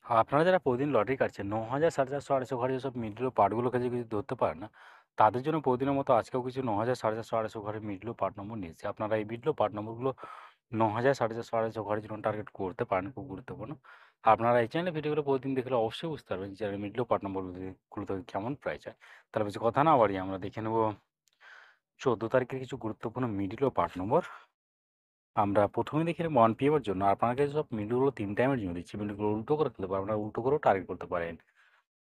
আপনারা যারা প্রতিদিন লটারি কাটছেন ৯,০০০, ৪,৪০০, ২৫০ ঘরে যেসব মিডল পার্টগুলোকে যে কিছু ধরতে পারেন না, তাদের জন্য প্রতিদিনের মতো আজকেও কিছু ৯,০০০, ৪,৪০০, ২৫০ ঘরের মিডল পার্ট নম্বর নিয়েছি। আপনারা এই মিডল পার্ট নম্বরগুলো ৯,০০০, ৪,৪০০, ২৫০ ঘরের জন্য টার্গেট করতে পারেন, খুব গুরুত্বপূর্ণ। আপনারা এই চ্যানেলে ভিডিওগুলো প্রতিদিন দেখলে অবশ্যই বুঝতে পারবেন যে মিডল পার্ট নম্বরগুলো থেকে কেমন প্রাইস হয়। তাহলে বেশি কথা না বাড়িয়ে আমরা দেখে নেব ১৪ তারিখের কিছু গুরুত্বপূর্ণ মিডল ও পার্ট নম্বর। আমরা ১ম এ দেখে নেব 1 PM এর জন্য। আপনাকে সব মিডলগুলো ৩ টাইমের জন্য দিচ্ছি। মিডলগুলো উল্টো করে খেলতে পারবেন, আপনারা উল্টো করেও টার্গেট করতে পারেন।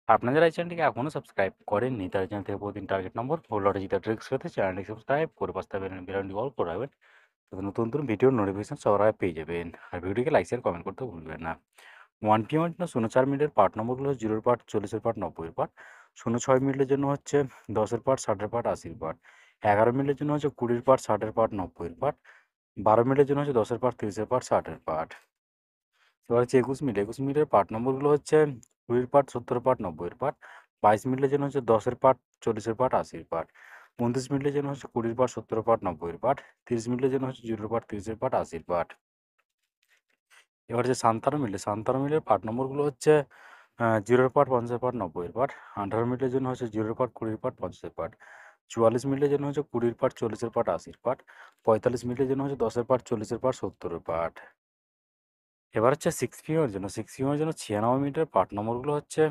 আপনারা যারা এই চ্যানেলটিকে এখনও সাবস্ক্রাইব করেননি, তারা চ্যানেল থেকে প্রতিদিন টার্গেট নম্বর ও লটারি জেতার ট্রিক্স পেতে চ্যানেলটি সাবস্ক্রাইব করে পাশে থাকা বেল অল করে রাখবেন। তাতে নতুন নতুন ভিডিওর নোটিফিকেশন সবার আগে পেয়ে যাবেন। আর ভিডিওটিকে লাইক শেয়ার কমেন্ট করতে ভুলবেন না। 1 PM এর জন্য ০৪ মিনিটের পার্ট নম্বরগুলো হচ্ছে 0 পার্ট, 40 পার্ট, 90 পার্ট। ০৬ মিনিটের জন্য হচ্ছে 10 পার্ট, 60 পার্ট, 80 পার্ট। 11 মিনিটের জন্য হচ্ছে 20 পার্ট, 60 পার্ট, 90 পার্ট। 12 মিনিটের জন্য হচ্ছে 10 পার্ট, 30 পার্ট, 60 পার্ট। এবার হচ্ছে 21 মিনিট। 21 মিনিটের পার্ট নম্বরগুলো হচ্ছে 20 পার্ট, 70 পার্ট, 90 পার্ট। 22 মিনিটের জন্য হচ্ছে 10 পার্ট, 40 পার্ট, 80 পার্ট। 29 মিনিটের জন্য হচ্ছে 20 পার্ট, 70 পার্ট, 90 পার্ট। 30 মিনিটের জন্য হচ্ছে 0 পার্ট, 30 পার্ট, 80 পার্ট। এবার যে 57 মিনিটের পার্ট নম্বরগুলো হচ্ছে 0 পার্ট, 50 পার্ট, 90 পার্ট। 18 মিনিটের জন্য হচ্ছে 0 পার্ট, 20 পার্ট, 50 পার্ট। 44 মিনিটের জন্য হচ্ছে 20 পার্ট, 40 পার্ট, 80 পার্ট। 45 মিনিটের জন্য হচ্ছে 10 পার্ট, 40 পার্ট, 70 পার্ট। এবার হচ্ছে 6 PM এর জন্য। 6 PM এর জন্য 96 মিনিটের পার্ট নম্বরগুলো হচ্ছে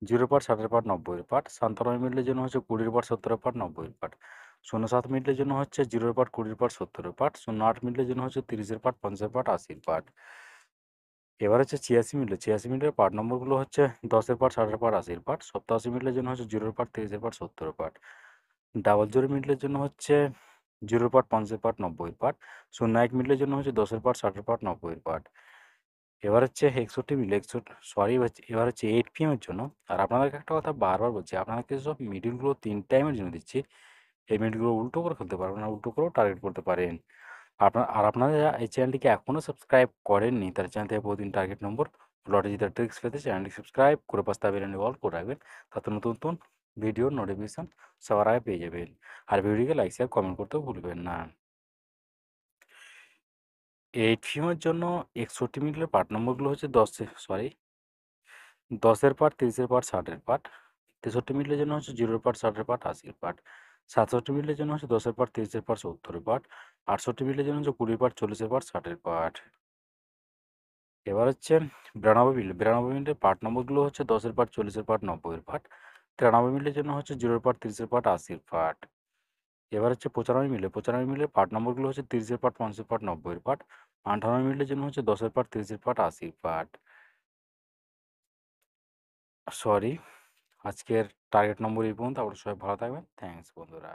0 পার্ট, 60 পার্ট, 90 পার্ট। 57 মিনিটের জন্য হচ্ছে 20 পার্ট, 70 পার্ট, 90 পার্ট। 07 মিনিটের জন্য হচ্ছে 0 পার্ট, 20 পার্ট, 70 পার্ট। 08 মিনিটের জন্য হচ্ছে 30 পার্ট, 50 পার্ট, 80 পার্ট। এবার হচ্ছে 86 মিনিট। 86 মিনিটের পার্ট নম্বরগুলো হচ্ছে 10 পার্ট, 60 পার্ট, 80 পার্ট। 87 মিনিটের জন্য হচ্ছে 0 পার্ট, 30 পার্ট, 70 পার্ট। ডাবল 0 মিনিটের জন্য হচ্ছে 0 পার্ট, 50 পার্ট, 90 পার্ট। 01 মিনিটের জন্য হচ্ছে 10 পার্ট, 60 পার্ট, 90 পার্ট। এবার হচ্ছে 61 মিনিট, সরি হচ্ছে এবার হচ্ছে 8 PM এর জন্য। আর আপনাদেরকে একটা কথা বারবার বলছি, আপনাদেরকে সব মিডলগুলো ৩ টাইমের জন্য দিচ্ছি। এই মিডলগুলো উল্টো করে খেলতে পারবেন না, উল্টো করেও টার্গেট করতে পারেন। আপনারা যারা এই চ্যানেলটিকে এখনও সাবস্ক্রাইব করেননি, তারা চ্যানেল থেকে প্রতিদিন টার্গেট নম্বর, লটারি জেতার ট্রিক্স পেতে চ্যানেলটি সাবস্ক্রাইব করে পাশে থাকা বেল আইকনটি অল করে রাখবেন। তাতে নতুন নতুন ভিডিওর নোটিফিকেশন সবার আগে পেয়ে যাবেন। আর ভিডিওকে লাইক শেয়ার কমেন্ট করতেও ভুলবেন না। 8 PM এর জন্য 61 মিনিটের পার্ট নম্বরগুলো হচ্ছে 10 পার্ট, 30 পার্ট, 60 পার্ট। 63 মিনিটের জন্য হচ্ছে 0 পার্ট, 60 পার্ট, 80 পার্ট। 67 মিনিটের জন্য হচ্ছে 10 পার্ট, 30 পার্ট, 70 পার্ট। 68 মিনিটের জন্য হচ্ছে 20 পার্ট, 40 পার্ট, 60 পার্ট। এবার হচ্ছে 92 মিনিটের পার্ট নম্বরগুলো হচ্ছে 10 পার্ট, 40 পার্ট, 90 পার্ট। 93 মিনিটের জন্য হচ্ছে 0 পার্ট, 30 পার্ট, 80 পার্ট। এবার হচ্ছে 95 মিনিটের পার্ট নম্বরগুলো হচ্ছে 30 পার্ট, 50 পার্ট, 90 পার্ট। 58 মিনিটের জন্য হচ্ছে 10 পার্ট, 30 পার্ট, 80 পার্ট। সরি, আজকের টার্গেট নম্বর এই পর্যন্ত। আপনারা সবাই ভালো থাকবেন। থ্যাংকস বন্ধুরা।